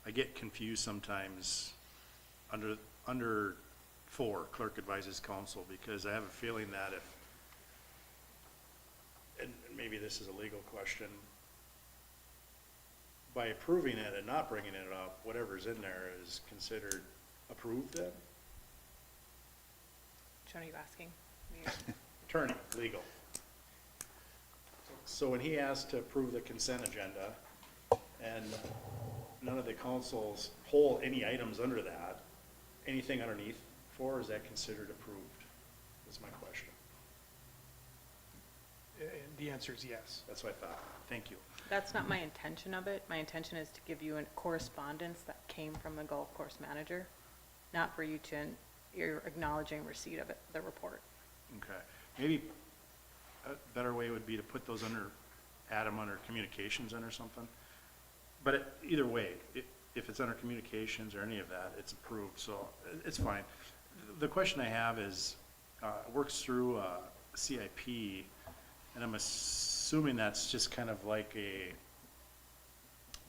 I get confused sometimes under 4, clerk advises council, because I have a feeling that if, and maybe this is a legal question, by approving it and not bringing it up, whatever's in there is considered approved then? Which one are you asking? Attorney, legal. So when he asked to approve the consent agenda and none of the councils pull any items under that, anything underneath 4, is that considered approved? That's my question. The answer is yes. That's what I thought. Thank you. That's not my intention of it. My intention is to give you a correspondence that came from the golf course manager, not for you to, you're acknowledging receipt of it, the report. Okay. Maybe a better way would be to put those under, add them under communications under something. But either way, if it's under communications or any of that, it's approved, so it's fine. The question I have is, it works through CIP, and I'm assuming that's just kind of like a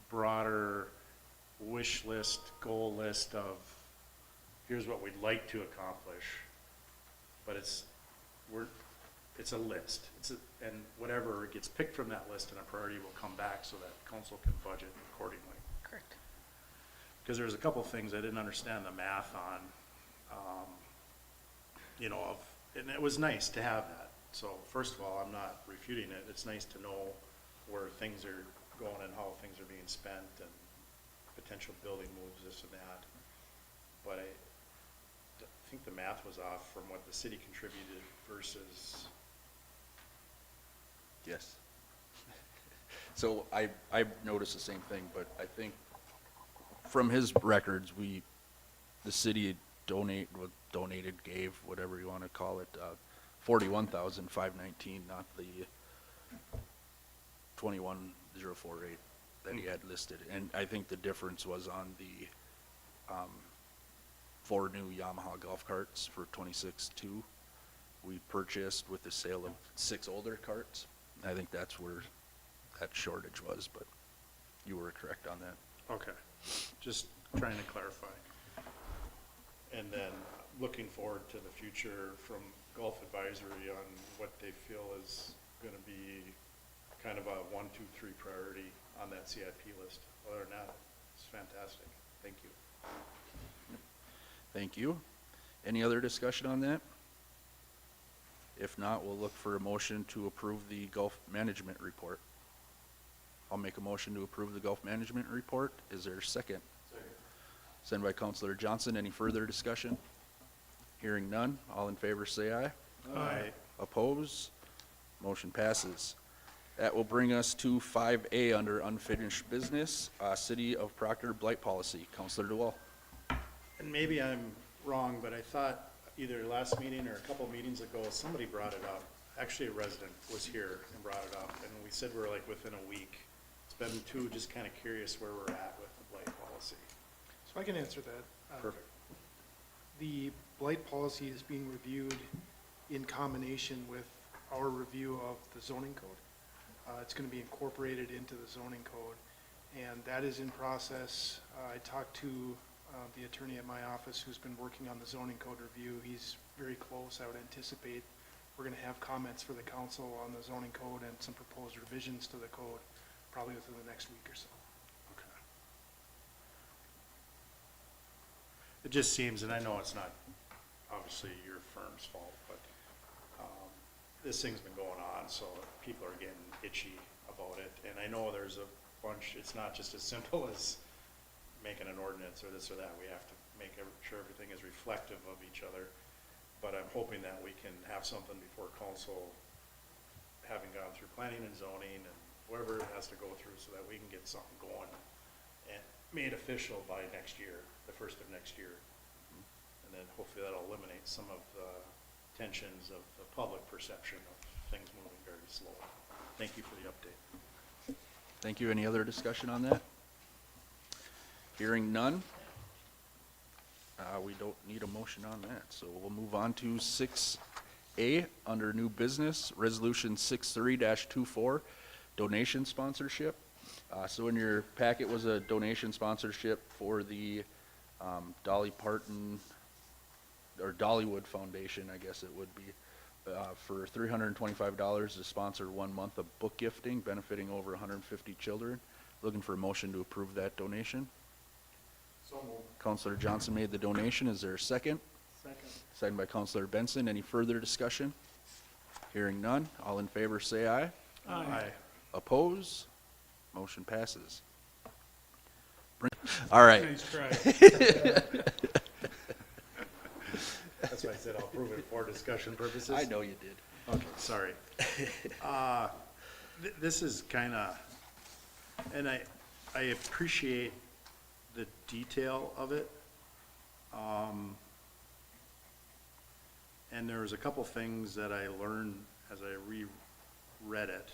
broader wish list, goal list of here's what we'd like to accomplish, but it's a list. And whatever gets picked from that list in a priority will come back so that council can budget accordingly. Correct. Because there's a couple things I didn't understand the math on, you know, and it was nice to have that. So first of all, I'm not refuting it. It's nice to know where things are going and how things are being spent and potential building moves, this and that. But I think the math was off from what the city contributed versus. Yes. So I noticed the same thing, but I think from his records, the city donated, gave, whatever you want to call it, $41,519, not the 21,048 that he had listed. And I think the difference was on the 4 new Yamaha golf carts for 26.2. We purchased with the sale of 6 older carts. I think that's where that shortage was, but you were correct on that. Okay, just trying to clarify. And then looking forward to the future from Golf Advisory on what they feel is going to be kind of a 1, 2, 3 priority on that CIP list. Other than that, it's fantastic. Thank you. Thank you. Any other discussion on that? If not, we'll look for a motion to approve the golf management report. I'll make a motion to approve the golf management report. Is there a second? Second. Sent by Councilor Johnson. Any further discussion? Hearing none. All in favor say aye. Aye. Oppose? Motion passes. That will bring us to 5A under unfinished business, City of Proctor blight policy. Councilor DeWall. And maybe I'm wrong, but I thought either last meeting or a couple meetings ago, somebody brought it up. Actually, a resident was here and brought it up, and we said we're like within a week. It's been 2, just kind of curious where we're at with the blight policy. So I can answer that. Perfect. The blight policy is being reviewed in combination with our review of the zoning code. It's going to be incorporated into the zoning code, and that is in process. I talked to the attorney at my office who's been working on the zoning code review. He's very close. I would anticipate we're going to have comments for the council on the zoning code and some proposed revisions to the code probably within the next week or so. Okay. It just seems, and I know it's not obviously your firm's fault, but this thing's been going on, so people are getting itchy about it. And I know there's a bunch, it's not just as simple as making an ordinance or this or that. We have to make sure everything is reflective of each other. But I'm hoping that we can have something before council, having gone through planning and zoning and whatever it has to go through, so that we can get something going and made official by next year, the 1st of next year. And then hopefully that'll eliminate some of the tensions of the public perception of things moving very slow. Thank you for the update. Thank you. Any other discussion on that? Hearing none. We don't need a motion on that, so we'll move on to 6A under new business, resolution 63-24, donation sponsorship. So in your packet was a donation sponsorship for the Dolly Parton, or Dollywood Foundation, I guess it would be, for $325 to sponsor 1 month of book gifting benefiting over 150 children. Looking for a motion to approve that donation. So moved. Counselor Johnson made the donation. Is there a second? Second. Second by Counselor Benson. Any further discussion? Hearing none. All in favor say aye. Aye. Oppose? Motion passes. All right. Nice try. That's why I said I'll approve it for discussion purposes. I know you did. Okay, sorry. This is kind of, and I appreciate the detail of it. And there was a couple things that I learned as I reread it.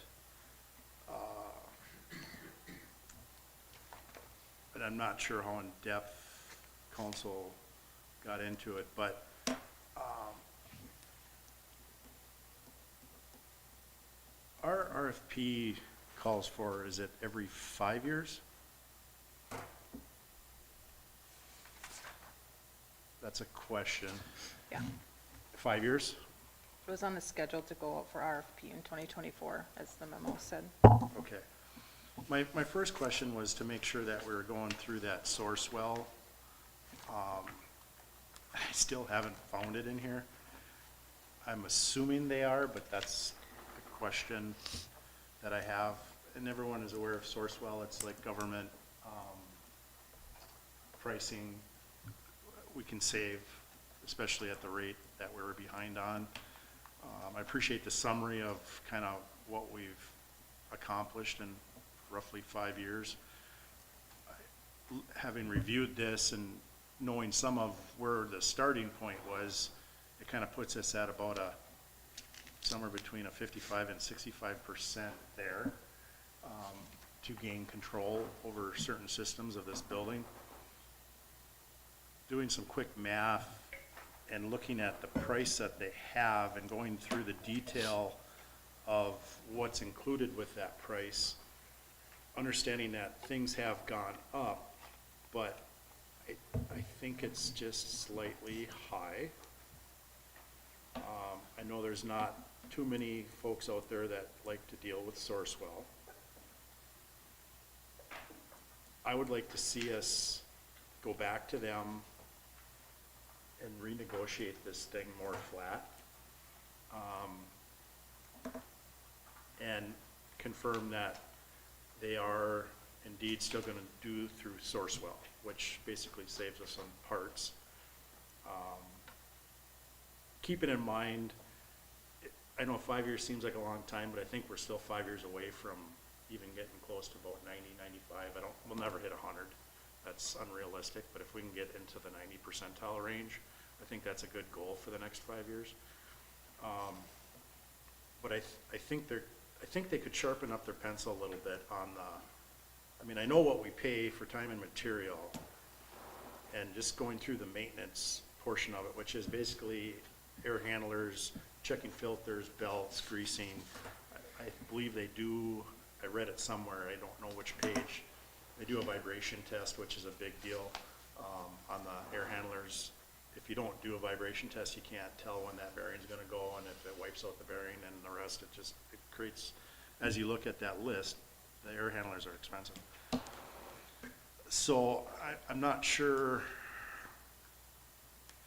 But I'm not sure how in-depth council got into it, but our RFP calls for, is it every 5 years? That's a question. Yeah. 5 years? It was on the schedule to go out for RFP in 2024, as the memo said. Okay. My first question was to make sure that we were going through that source well. I still haven't found it in here. I'm assuming they are, but that's a question that I have. And everyone is aware of Sourcewell. It's like government pricing. We can save, especially at the rate that we were behind on. I appreciate the summary of kind of what we've accomplished in roughly 5 years. Having reviewed this and knowing some of where the starting point was, it kind of puts us at about somewhere between a 55 and 65% there to gain control over certain systems of this building. Doing some quick math and looking at the price that they have and going through the detail of what's included with that price, understanding that things have gone up, but I think it's just slightly high. I know there's not too many folks out there that like to deal with Sourcewell. I would like to see us go back to them and renegotiate this thing more flat. And confirm that they are indeed still gonna do through Sourcewell, which basically saves us on parts. Keeping in mind, I know 5 years seems like a long time, but I think we're still 5 years away from even getting close to about 90, 95. We'll never hit 100. That's unrealistic, but if we can get into the 90 percentile range, I think that's a good goal for the next 5 years. But I think they could sharpen up their pencil a little bit on I mean, I know what we pay for time and material, and just going through the maintenance portion of it, which is basically air handlers, checking filters, belts, greasing. I believe they do, I read it somewhere, I don't know which page, they do a vibration test, which is a big deal on the air handlers. If you don't do a vibration test, you can't tell when that bearing's gonna go, and if it wipes out the bearing and the rest, it creates, as you look at that list, the air handlers are expensive. So I'm not sure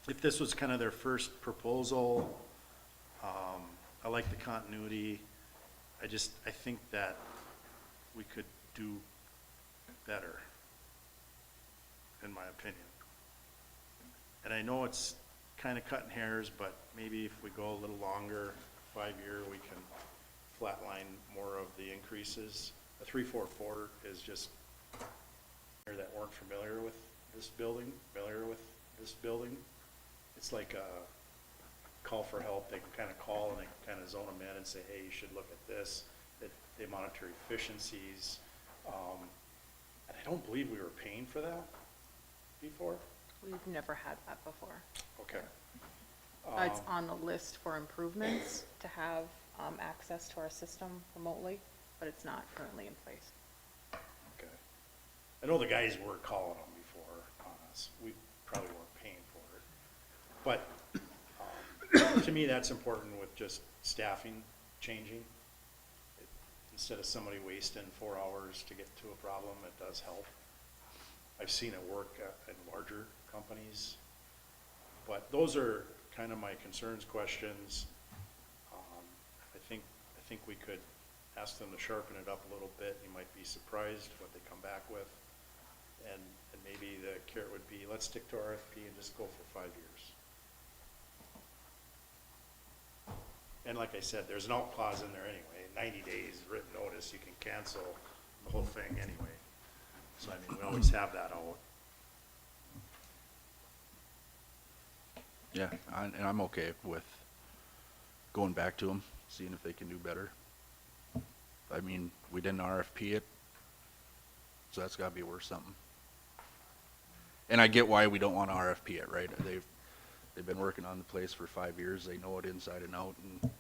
if this was kind of their first proposal. I like the continuity. I think that we could do better, in my opinion. And I know it's kind of cutting hairs, but maybe if we go a little longer, 5 year, we can flatline more of the increases. A 344 is just that weren't familiar with this building, It's like a call for help. They can kind of call and they can kind of zone them in and say, hey, you should look at this. They monitor efficiencies. And I don't believe we were paying for that before. We've never had that before. Okay. It's on the list for improvements to have access to our system remotely, but it's not currently in place. I know the guys were calling them before on us. We probably weren't paying for it. But to me, that's important with just staffing changing. Instead of somebody wasting 4 hours to get to a problem, it does help. I've seen it work in larger companies. But those are kind of my concerns, questions. I think we could ask them to sharpen it up a little bit. You might be surprised what they come back with. And maybe the carrot would be, let's stick to RFP and just go for 5 years. And like I said, there's an out clause in there anyway. 90 days written notice, you can cancel the whole thing anyway. So I mean, we always have that out. Yeah, and I'm okay with going back to them, seeing if they can do better. I mean, we didn't RFP it, so that's gotta be worth something. And I get why we don't wanna RFP it, right? They've been working on the place for 5 years, they know it inside and out, and,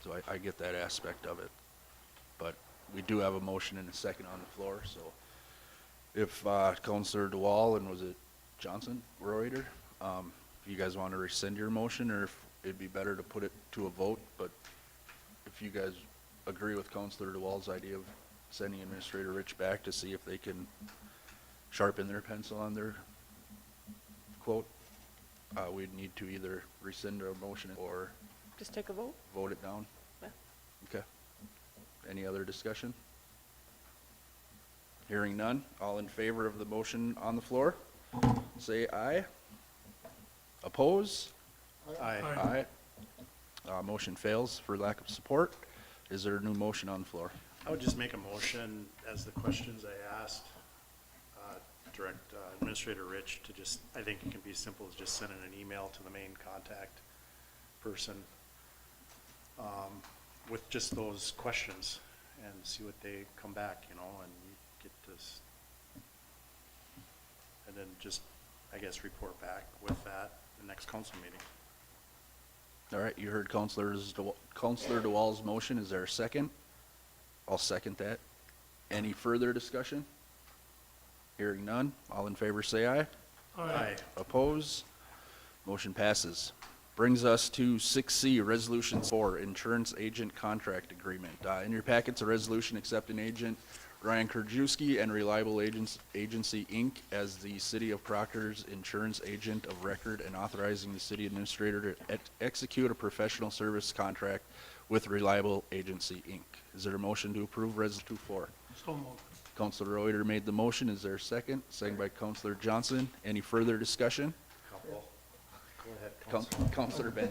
so I get that aspect of it. But we do have a motion and a second on the floor, so if, Counselor DeWall and was it Johnson, Reuter, if you guys wanna rescind your motion, or if it'd be better to put it to a vote, but if you guys agree with Counselor DeWall's idea of sending Administrator Rich back to see if they can sharpen their pencil on their quote, we'd need to either rescind our motion or Just take a vote? vote it down. Yeah. Okay. Any other discussion? Hearing none, all in favor of the motion on the floor, say aye. Oppose? Aye. Motion fails for lack of support. Is there a new motion on the floor? I would just make a motion as the questions I asked, direct Administrator Rich to just, I think it can be as simple as just sending an email to the main contact person with just those questions and see what they come back, you know, and you get this. And then just, I guess, report back with that the next council meeting. All right, you heard Counselor DeWall's motion. Is there a second? I'll second that. Any further discussion? Hearing none. All in favor say aye. Aye. Oppose? Motion passes. Brings us to 6C, Resolution 4, Insurance Agent Contract Agreement. In your packets, a resolution accepting agent Ryan Krajewski and Reliable Agency, Inc. as the City of Proctor's insurance agent of record and authorizing the city administrator to execute a professional service contract with Reliable Agency, Inc. Is there a motion to approve Resolution 4? So moved. Counselor Reuter made the motion. Is there a second? Second by Counselor Johnson. Any further discussion? Couple. Go ahead, Council. Counselor Ben.